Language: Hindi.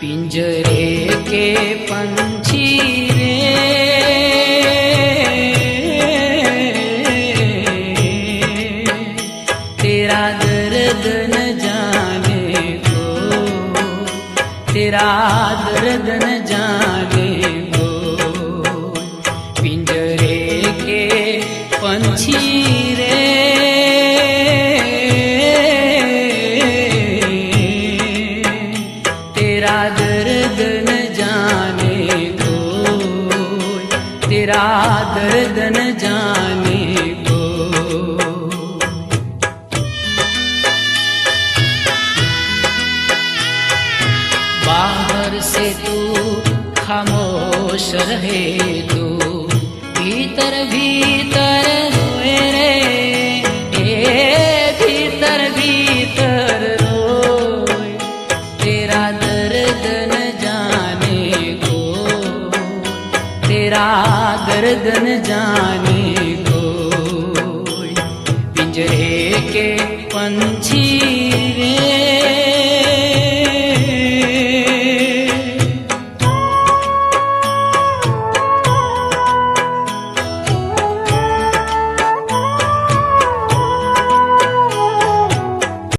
पिंजरे के पंछी रे, तेरा दर्द न जाने को, तेरा दर्द न जाने को। पिंजरे के पंछी रे, तेरा दर्द न जाने को, तेरा दर्द न जाने को। बाहर से तू खामोश रहे तू, भीतर भीतर रोए रे, भीतर भीतर रोए। तेरा दर्द न जाने को, तेरा दर्द न जाने को। पिंजरे के पंछी